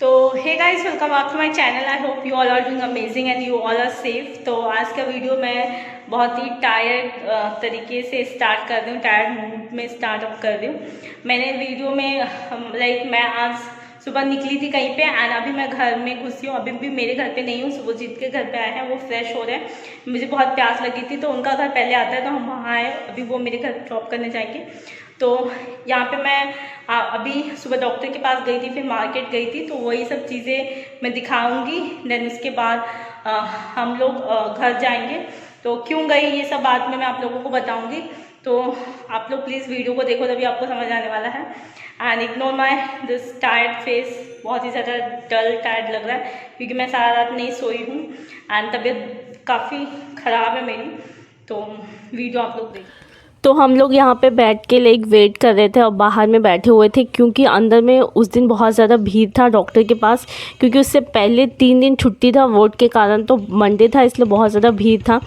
तो hey guys, welcome back to my channel. I hope you all are doing amazing and you all are safe. तो आज का video मैं बहुत ही tired तरीके से स्टार्ट कर रही हूँ, टायर्ड मूड में स्टार्ट अप कर रही हूँ। मैंने वीडियो में मैं आज सुबह निकली थी कहीं पे एंड अभी मैं घर में घुसी हूँ। अभी भी मेरे घर पे नहीं हूँ, सुबहजीत के घर पे आए हैं, वो फ्रेश हो रहे हैं। मुझे बहुत प्यास लगी थी तो उनका घर पहले आता है तो हम वहाँ आए, अभी वो मेरे घर ड्रॉप करने जाएंगे। तो यहाँ पे मैं अभी सुबह डॉक्टर के पास गई थी, फिर मार्केट गई थी, तो वही सब चीज़ें मैं दिखाऊंगी। देन उसके बाद हम लोग घर जाएंगे। तो क्यों गई ये सब बाद में मैं आप लोगों को बताऊंगी। तो आप लोग प्लीज़ वीडियो को देखो, तभी आपको समझ आने वाला है। And ignore my this tired face, बहुत ही ज़्यादा डल टायर्ड लग रहा है क्योंकि मैं सारा रात नहीं सोई हूँ एंड तबीयत काफ़ी ख़राब है मेरी। तो वीडियो आप लोग देखो। तो हम लोग यहाँ पे बैठ के लाइक वेट कर रहे थे और बाहर में बैठे हुए थे क्योंकि अंदर में उस दिन बहुत ज़्यादा भीड़ था डॉक्टर के पास, क्योंकि उससे पहले 3 दिन छुट्टी था वोट के कारण, तो मंडे था इसलिए बहुत ज़्यादा भीड़ था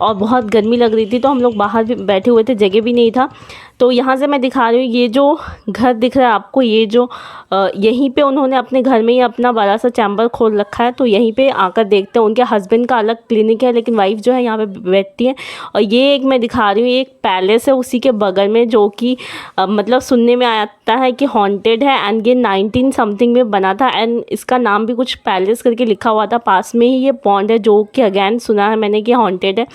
और बहुत गर्मी लग रही थी। तो हम लोग बाहर भी बैठे हुए थे, जगह भी नहीं था। तो यहाँ से मैं दिखा रही हूँ, ये जो घर दिख रहा है आपको, ये जो यहीं पे उन्होंने अपने घर में ही अपना बड़ा सा चैम्बर खोल रखा है। तो यहीं पे आकर देखते हैं। उनके हस्बैंड का अलग क्लिनिक है लेकिन वाइफ जो है यहाँ पे बैठती है। और ये एक मैं दिखा रही हूँ, ये एक पैलेस है उसी के बगल में, जो कि मतलब सुनने में आता है कि हॉन्टेड है एंड ये 19 समथिंग में बना था एंड इसका नाम भी कुछ पैलेस करके लिखा हुआ था। पास में ही ये पॉन्ड है जो कि अगेन सुना है मैंने कि हॉन्टेड है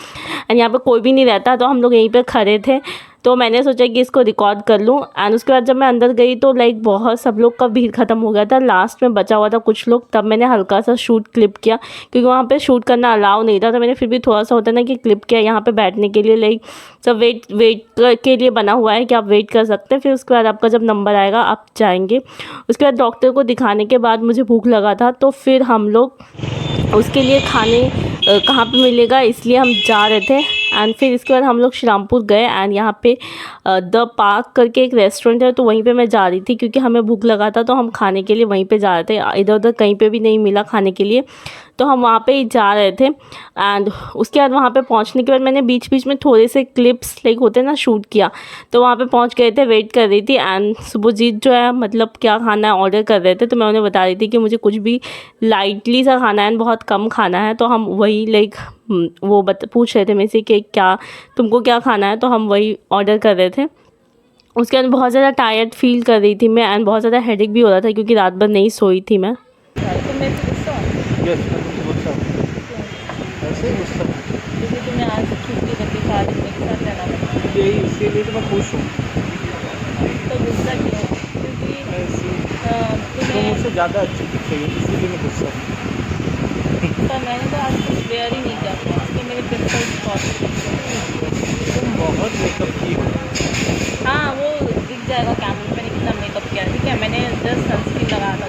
एंड यहाँ पे कोई भी नहीं रहता। तो हम लोग यहीं पे खड़े थे तो मैंने सोचा कि इसको रिकॉर्ड कर लूँ। एंड उसके बाद जब मैं अंदर गई तो लाइक बहुत सब लोग का भीड़ ख़त्म हो गया था, लास्ट में बचा हुआ था कुछ लोग, तब मैंने हल्का सा शूट क्लिप किया क्योंकि वहाँ पे शूट करना अलाउ नहीं था। तो मैंने फिर भी थोड़ा सा होता ना कि क्लिप किया यहाँ पे बैठने के लिए, लाइक सब वेट के लिए बना हुआ है कि आप वेट कर सकते हैं। फिर उसके बाद आपका जब नंबर आएगा आप जाएंगे। उसके बाद डॉक्टर को दिखाने के बाद मुझे भूख लगा था, तो फिर हम लोग उसके लिए खाने कहाँ पे मिलेगा इसलिए हम जा रहे थे। एंड फिर इसके बाद हम लोग श्रीरामपुर गए एंड यहाँ पे द पार्क करके एक रेस्टोरेंट है, तो वहीं पे मैं जा रही थी क्योंकि हमें भूख लगा था तो हम खाने के लिए वहीं पे जा रहे थे। इधर उधर कहीं पे भी नहीं मिला खाने के लिए, तो हम वहाँ पे ही जा रहे थे। एंड उसके बाद वहाँ पे पहुँचने के बाद मैंने बीच बीच में थोड़े से क्लिप्स लाइक होते हैं ना शूट किया। तो वहाँ पे पहुँच गए थे, वेट कर रही थी एंड सुबहजीत जो है मतलब क्या खाना है ऑर्डर कर रहे थे। तो मैं उन्हें बता रही थी कि मुझे कुछ भी लाइटली सा खाना है एंड बहुत कम खाना है। तो हम वही लाइक वो पूछ रहे थे मेरे से कि क्या तुमको क्या खाना है, तो हम वही ऑर्डर कर रहे थे। उसके बाद बहुत ज़्यादा टायर्ड फील कर रही थी मैं एंड बहुत ज़्यादा हेडेक भी हो रहा था क्योंकि रात भर नहीं सोई थी मैं। तुम मेरे से गुस्सा हो? यस मैं तुमसे गुस्सा हूँ। क्यों? ऐसे ही गुस्सा हूँ। क्योंकि तुम्हें आज छुट्टी करके सारे दिन मेरे साथ रहना पड़ा। यही इसके लिए तो मैं खुश हूँ। तो गुस्सा क्यों है? क्योंकि ऐसे तो तुम्हें मुझसे ज़्यादा अच्छी दिख रही है इसीलिए मैं गुस्सा हूँ। पर मैंने तो आज कुछ वेयर ही नहीं किया था, इसलिए मेरे पिंपल्स बहुत। तुम बहुत मेकअप की हो। हाँ, वो दिख जाएगा कैमरे में मैंने कितना मेकअप किया। ठीक है, मैंने जस्ट सनस्क्रीन लगाया था।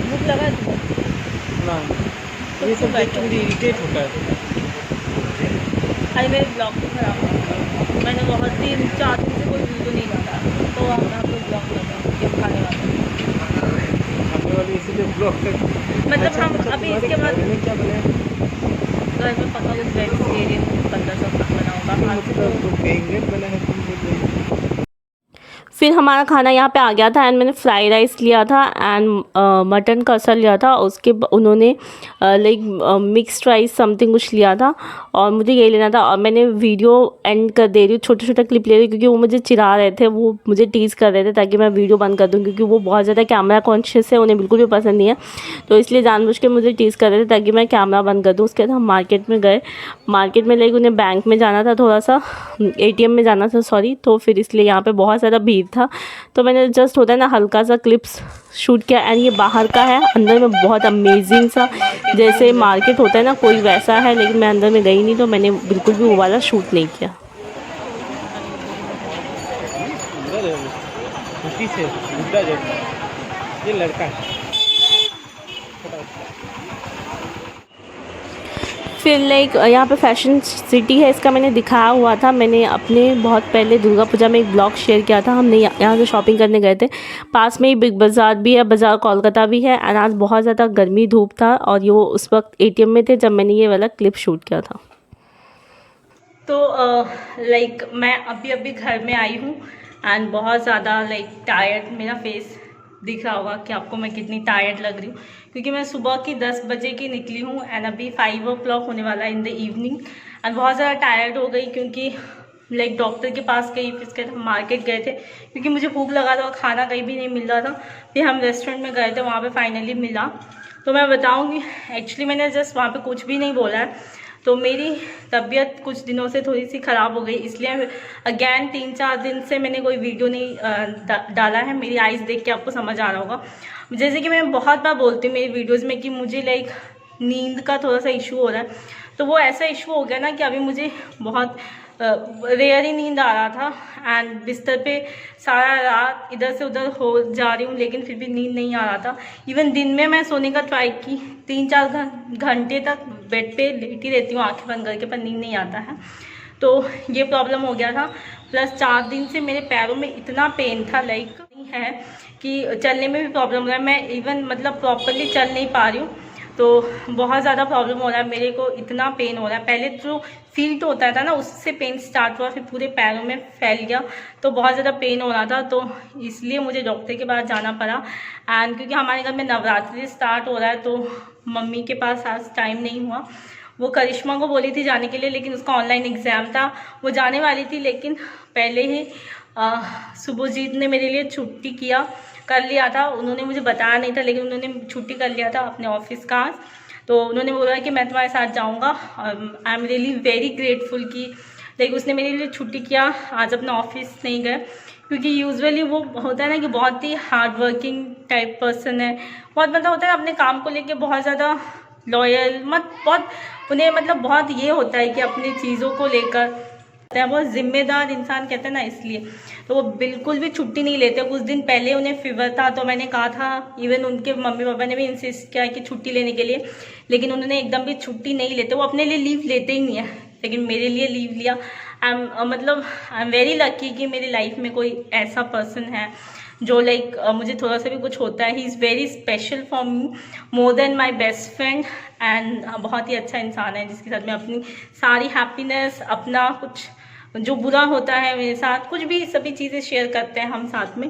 भूख लगा है तुम्हें? ना ये सब देख के मुझे इरिटेट होता है। अरे मेरे ब्लॉग तो खराब हो गया। मैंने बहुत 3-4 दिन से कोई वीडियो नहीं डाला, तो हम लोग ब्लॉग कर रहे हैं गेम खाने वाले। खाने वाले इसीलिए ब्लॉक कर। मतलब हम अच्छा, अभी तुम्हारे इसके बाद खाने में क्या बनाया? घर में पका कुछ वेजिटेरियन बंदा सब कुछ बना होगा। आज तो मतलब तो बैंगन बना है तुम बोल रही हो। फिर हमारा खाना यहाँ पे आ गया था एंड मैंने फ्राई राइस लिया था एंड मटन कसा लिया था। उसके उन्होंने लाइक मिक्स्ड राइस समथिंग कुछ लिया था और मुझे यही लेना था। और मैंने वीडियो एंड कर दे रही हूँ, छोटा छोटा क्लिप ले रही हूँ क्योंकि वो मुझे चिढ़ा रहे थे, वो मुझे टीज़ कर रहे थे ताकि मैं वीडियो बंद कर दूँ क्योंकि वो बहुत ज़्यादा कैमरा कॉन्शियस है, उन्हें बिल्कुल भी पसंद नहीं है। तो इसलिए जानबूझ के मुझे टीज़ कर रहे थे ताकि मैं कैमरा बंद कर दूँ। उसके बाद हम मार्केट में गए। मार्केट में लाइक उन्हें बैंक में जाना था, थोड़ा सा ATM में जाना था सॉरी। तो फिर इसलिए यहाँ पे बहुत ज़्यादा भीड़ था, तो मैंने जस्ट होता है ना हल्का सा क्लिप्स शूट किया। एंड ये बाहर का है, अंदर में बहुत अमेजिंग सा जैसे मार्केट होता है ना कोई वैसा है, लेकिन मैं अंदर में गई नहीं तो मैंने बिल्कुल भी वो वाला शूट नहीं किया। सुंदर है वो, उसी से बुड्ढा जैसा ये लड़का है। फिर लाइक यहाँ पे फैशन सिटी है, इसका मैंने दिखाया हुआ था। मैंने अपने बहुत पहले दुर्गा पूजा में एक ब्लॉग शेयर किया था। हमने यहाँ से शॉपिंग करने गए थे। पास में ही बिग बाज़ार भी है, बाज़ार कोलकाता भी है। एंड आज बहुत ज़्यादा गर्मी धूप था और ये उस वक्त ATM में थे जब मैंने ये वाला क्लिप शूट किया था। तो लाइक मैं अभी अभी घर में आई हूँ एंड बहुत ज़्यादा लाइक टायर्ड, मेरा फेस दिख रहा होगा कि आपको मैं कितनी टायर्ड लग रही हूँ, क्योंकि मैं सुबह की 10 बजे की निकली हूँ एंड अभी 5 o'clock होने वाला है इन द इवनिंग। एंड बहुत ज़्यादा टायर्ड हो गई क्योंकि लाइक डॉक्टर के पास गई, फिर उसके बाद मार्केट गए थे क्योंकि मुझे भूख लगा था और खाना कहीं भी नहीं मिल रहा था। फिर हम रेस्टोरेंट में गए थे, वहाँ पे फाइनली मिला। तो मैं बताऊँगी, एक्चुअली मैंने जस्ट वहाँ पे कुछ भी नहीं बोला है, तो मेरी तबीयत कुछ दिनों से थोड़ी सी ख़राब हो गई, इसलिए अगैन 3-4 दिन से मैंने कोई वीडियो नहीं डाला है। मेरी आइज़ देख के आपको समझ आ रहा होगा। जैसे कि मैं बहुत बार बोलती हूँ मेरी वीडियोज़ में कि मुझे लाइक नींद का थोड़ा सा इशू हो रहा है, तो वो ऐसा इशू हो गया ना कि अभी मुझे बहुत रेयर ही नींद आ रहा था एंड बिस्तर पे सारा रात इधर से उधर हो जा रही हूँ, लेकिन फिर भी नींद नहीं आ रहा था। इवन दिन में मैं सोने का ट्राई की, 3-4 घंटे तक बेड पे लेटी रहती हूँ आंखें बंद करके, पर नींद नहीं आता है। तो ये प्रॉब्लम हो गया था। प्लस 4 दिन से मेरे पैरों में इतना पेन था, लाइक है कि चलने में भी प्रॉब्लम हो रहा है। मैं इवन मतलब प्रॉपरली चल नहीं पा रही हूँ, तो बहुत ज़्यादा प्रॉब्लम हो रहा है मेरे को, इतना पेन हो रहा है। पहले जो फीट होता था ना, उससे पेन स्टार्ट हुआ, फिर पूरे पैरों में फैल गया, तो बहुत ज़्यादा पेन हो रहा था। तो इसलिए मुझे डॉक्टर के पास जाना पड़ा। एंड क्योंकि हमारे घर में नवरात्रि स्टार्ट हो रहा है, तो मम्मी के पास आज टाइम नहीं हुआ। वो करिश्मा को बोली थी जाने के लिए, लेकिन उसका ऑनलाइन एग्ज़ाम था, वो जाने वाली थी, लेकिन पहले ही सुभजीत ने मेरे लिए छुट्टी कर लिया था। उन्होंने मुझे बताया नहीं था, लेकिन उन्होंने छुट्टी कर लिया था अपने ऑफिस का। तो उन्होंने बोला कि मैं तुम्हारे साथ जाऊंगा। I am really very grateful कि लाइक उसने मेरे लिए छुट्टी किया, आज अपना ऑफिस नहीं गए, क्योंकि यूजुअली वो होता है ना कि बहुत ही हार्ड वर्किंग टाइप पर्सन है, बहुत मतलब होता है अपने काम को लेके बहुत ज़्यादा लॉयल, बहुत उन्हें मतलब बहुत ये होता है कि अपनी चीज़ों को लेकर बहुत जिम्मेदार इंसान कहते हैं ना, इसलिए तो वो बिल्कुल भी छुट्टी नहीं लेते। कुछ दिन पहले उन्हें फीवर था, तो मैंने कहा था, इवन उनके मम्मी पापा ने भी इंसिस्ट किया कि छुट्टी लेने के लिए, लेकिन उन्होंने एकदम भी छुट्टी नहीं लेते। वो अपने लिए लीव लेते ही नहीं है, लेकिन मेरे लिए लीव लिया। आई एम वेरी लकी कि मेरी लाइफ में कोई ऐसा पर्सन है जो लाइक मुझे थोड़ा सा भी कुछ होता है, he is very special for me, more than my best friend. And बहुत ही अच्छा इंसान है जिसके साथ मैं अपनी सारी हैप्पीनेस, अपना कुछ जो बुरा होता है मेरे साथ, कुछ भी सभी चीज़ें शेयर करते हैं हम साथ में।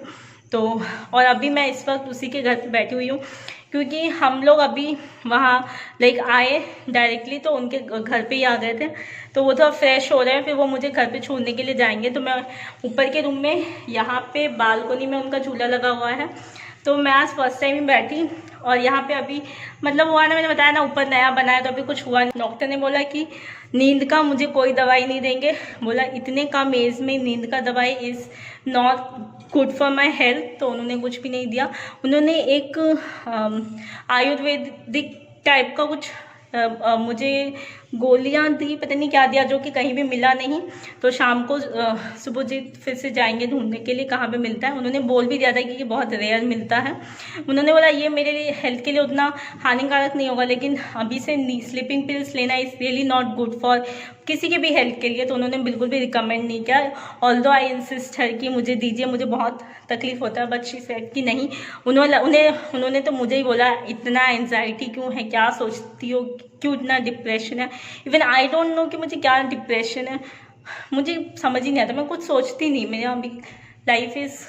तो और अभी मैं इस वक्त उसी के घर पे बैठी हुई हूँ, क्योंकि हम लोग अभी वहाँ लाइक आए डायरेक्टली, तो उनके घर पे ही आ गए थे, तो वो थोड़ा फ्रेश हो रहे हैं, फिर वो मुझे घर पे छोड़ने के लिए जाएंगे। तो मैं ऊपर के रूम में, यहाँ पे बालकनी में उनका झूला लगा हुआ है, तो मैं आज फर्स्ट टाइम ही बैठी। और यहाँ पे अभी मतलब हुआ ना, मैंने बताया ना ऊपर नया बनाया, तो अभी कुछ हुआ नहीं। डॉक्टर ने बोला कि नींद का मुझे कोई दवाई नहीं देंगे, बोला इतने कम एज में नींद का दवाई is not good for my health, तो उन्होंने कुछ भी नहीं दिया। उन्होंने एक आयुर्वेदिक टाइप का कुछ मुझे गोलियां दी, पता नहीं क्या दिया, जो कि कहीं भी मिला नहीं। तो शाम को सुभजीत फिर से जाएंगे ढूंढने के लिए कहाँ पे मिलता है। उन्होंने बोल भी दिया था कि बहुत रेयर मिलता है। उन्होंने बोला ये मेरे लिए हेल्थ के लिए उतना हानिकारक नहीं होगा, लेकिन अभी से स्लीपिंग पिल्स लेना is really not good for किसी के भी हेल्थ के लिए, तो उन्होंने बिल्कुल भी रिकमेंड नहीं किया। ऑल्दो आई इंसिस्ट है कि मुझे दीजिए, मुझे बहुत तकलीफ होता है, बट शी सेड कि नहीं। उन्होंने तो मुझे ही बोला इतना एंजाइटी क्यों है, क्या सोचती हो, क्यों इतना डिप्रेशन है। इवन आई डोंट नो कि मुझे क्या डिप्रेशन है, मुझे समझ ही नहीं आता, मैं कुछ सोचती नहीं। मेरा अभी लाइफ इज़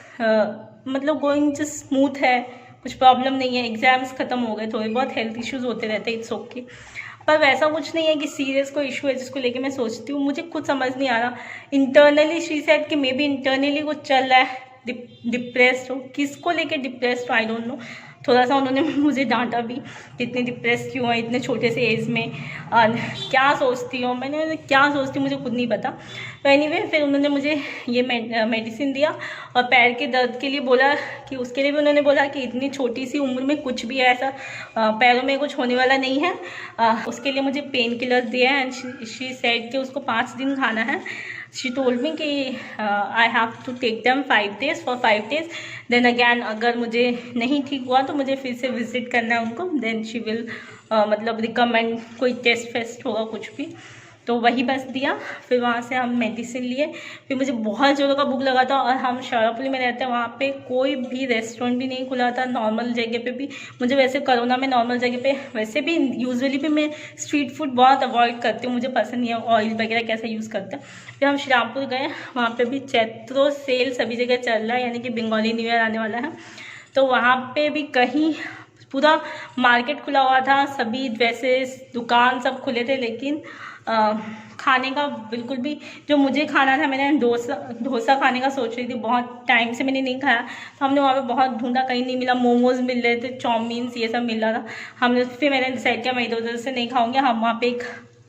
मतलब गोइंग जस्ट स्मूथ है, कुछ प्रॉब्लम नहीं है। एग्जाम्स खत्म हो गए, थोड़े बहुत हेल्थ इश्यूज होते रहते हैं, इट्स ओके, पर वैसा कुछ नहीं है कि सीरियस कोई इशू है जिसको लेके मैं सोचती हूँ। मुझे खुद समझ नहीं आ रहा। इंटरनली शी सेड कि मे बी इंटरनली कुछ चल रहा है, डिप्रेस्ड हो, किसको लेके डिप्रेस्ड हो आई डोंट नो। थोड़ा सा उन्होंने मुझे डांटा भी, इतने डिप्रेस क्यों है इतने छोटे से एज में, क्या सोचती हो। मैंने क्या सोचती हूँ मुझे खुद नहीं पता। तो एनीवे फिर उन्होंने मुझे ये मेडिसिन दिया और पैर के दर्द के लिए बोला कि उसके लिए भी उन्होंने बोला कि इतनी छोटी सी उम्र में कुछ भी ऐसा पैरों में कुछ होने वाला नहीं है। उसके लिए मुझे पेन किलर दिया है एंड शी सेड कि उसको 5 दिन खाना है। शी टोल्ड मी कि I have to take them 5 days for 5 days, then again अगर मुझे नहीं ठीक हुआ तो मुझे फिर से विजिट करना है उनको, देन शी विल मतलब रिकमेंड कोई टेस्ट फेस्ट होगा कुछ भी, तो वही बस दिया। फिर वहाँ से हम मेडिसिन लिए। फिर मुझे बहुत ज़ोरों का भूख लगा था और हम शाहपुरी में रहते हैं, वहाँ पे कोई भी रेस्टोरेंट भी नहीं खुला था। नॉर्मल जगह पे भी मुझे वैसे कोरोना में नॉर्मल जगह पे वैसे भी यूजुअली भी मैं स्ट्रीट फूड बहुत अवॉइड करती हूँ, मुझे पसंद नहीं है ऑयल वगैरह कैसा यूज़ करते हैं। फिर हम श्रीरामपुर गए, वहाँ पर भी चैत्रो सेल सभी जगह चल रहा है, यानी कि बंगाली न्यू ईयर आने वाला है। तो वहाँ पे भी कहीं पूरा मार्केट खुला हुआ था, सभी ड्रेसेस दुकान सब खुले थे, लेकिन खाने का बिल्कुल भी, जो मुझे खाना था, मैंने डोसा खाने का सोच रही थी, बहुत टाइम से मैंने नहीं खाया, तो हमने वहाँ पे बहुत ढूंढा, कहीं नहीं मिला। मोमोज मिल रहे थे, चाउमीन ये सब मिल रहा था। हमने फिर मैंने डिसाइड किया मैं इधर उधर से नहीं खाऊंगी। हम वहाँ पे एक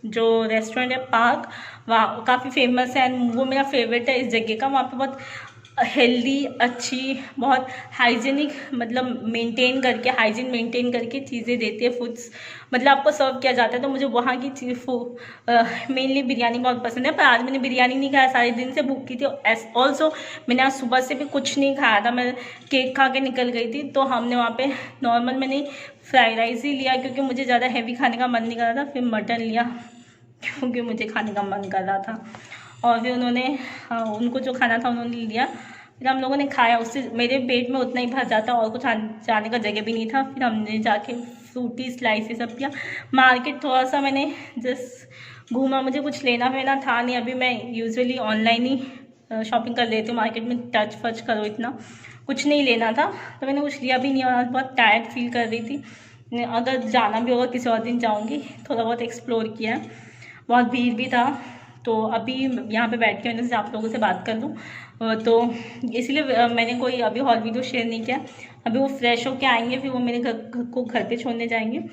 जो रेस्टोरेंट है पार्क, वहाँ काफ़ी फेमस है एंड वो मेरा फेवरेट है इस जगह का। वहाँ पे बहुत हेल्दी, अच्छी, बहुत हाइजीनिक, मतलब हाइजीन मेंटेन करके चीज़ें देती है, फूड्स मतलब आपको सर्व किया जाता है। तो मुझे वहाँ की चीज़ मेनली बिरयानी बहुत पसंद है। पर आज मैंने बिरयानी नहीं खाया, सारे दिन से भूखी थी। ऑल्सो मैंने आज सुबह से भी कुछ नहीं खाया था, मैं केक खा के निकल गई थी। तो हमने वहाँ पे नॉर्मल, मैंने फ्राइड राइस ही लिया क्योंकि मुझे ज़्यादा हैवी खाने का मन नहीं कर रहा था। फिर मटन लिया क्योंकि मुझे खाने का मन कर रहा था, और फिर उन्होंने उनको जो खाना था उन्होंने लिया। फिर हम लोगों ने खाया, उससे मेरे पेट में उतना ही भर जाता, और कुछ जाने का जगह भी नहीं था। फिर हमने जाके फ्रूटी स्लाइस ये सब किया। मार्केट थोड़ा सा मैंने जस्ट घूमा, मुझे कुछ लेना वेना था नहीं। अभी मैं यूजुअली ऑनलाइन ही शॉपिंग कर लेती हूँ, मार्केट में टच फच करो इतना कुछ नहीं लेना था, तो मैंने कुछ लिया भी नहीं। और बहुत टायर्ड फील कर रही थी। अगर जाना भी होगा किसी और दिन जाऊँगी। थोड़ा बहुत एक्सप्लोर किया, बहुत भीड़ भी था। तो अभी यहाँ पे बैठ के मैंने सोचा आप लोगों से बात कर लूँ, तो इसलिए मैंने कोई अभी हॉल वीडियो शेयर नहीं किया। अभी वो फ्रेश होके आएंगे, फिर वो मेरे घर पे छोड़ने जाएंगे।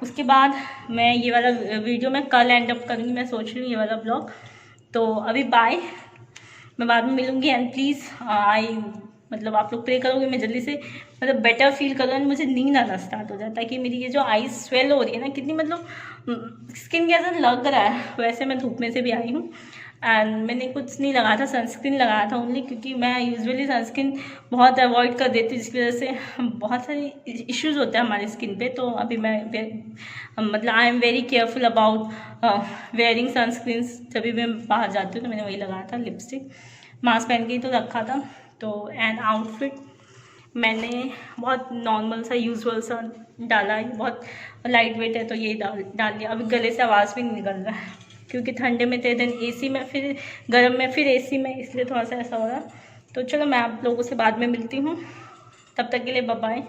उसके बाद मैं ये वाला वीडियो मैं कल एंड अप करूँगी, मैं सोच रही हूँ ये वाला ब्लॉग। तो अभी बाय, मैं बाद में मिलूँगी। एंड प्लीज़ मतलब आप लोग प्रे करोगे मैं जल्दी से मतलब बेटर फील करूँ एंड मुझे नींद आना स्टार्ट हो जाए, ताकि मेरी ये जो आईज स्वेल हो रही है ना, कितनी मतलब स्किन कैसा लग रहा है। वैसे मैं धूप में से भी आई हूँ एंड मैंने कुछ नहीं लगाया था, सनस्क्रीन लगाया था ओनली, क्योंकि मैं यूजुअली सनस्क्रीन बहुत अवॉइड कर देती हूँ, जिसकी वजह से बहुत सारे इश्यूज़ होते हैं हमारी स्किन पे। तो अभी मैं मतलब I am very careful about wearing sunscreen. जब भी मैं बाहर जाती हूँ तो मैंने वही लगाया था, लिपस्टिक मास्क पहन के ही तो रखा था। तो एंड आउटफिट मैंने बहुत नॉर्मल सा यूजुअल सा डाला है, बहुत लाइट वेट है तो ये डाल लिया। अभी गले से आवाज़ भी नहीं निकल रहा है क्योंकि ठंडे में थे, दिन एसी में, फिर गर्म में, फिर एसी में, इसलिए थोड़ा सा ऐसा हो रहा है। तो चलो मैं आप लोगों से बाद में मिलती हूँ, तब तक के लिए बाय बाय।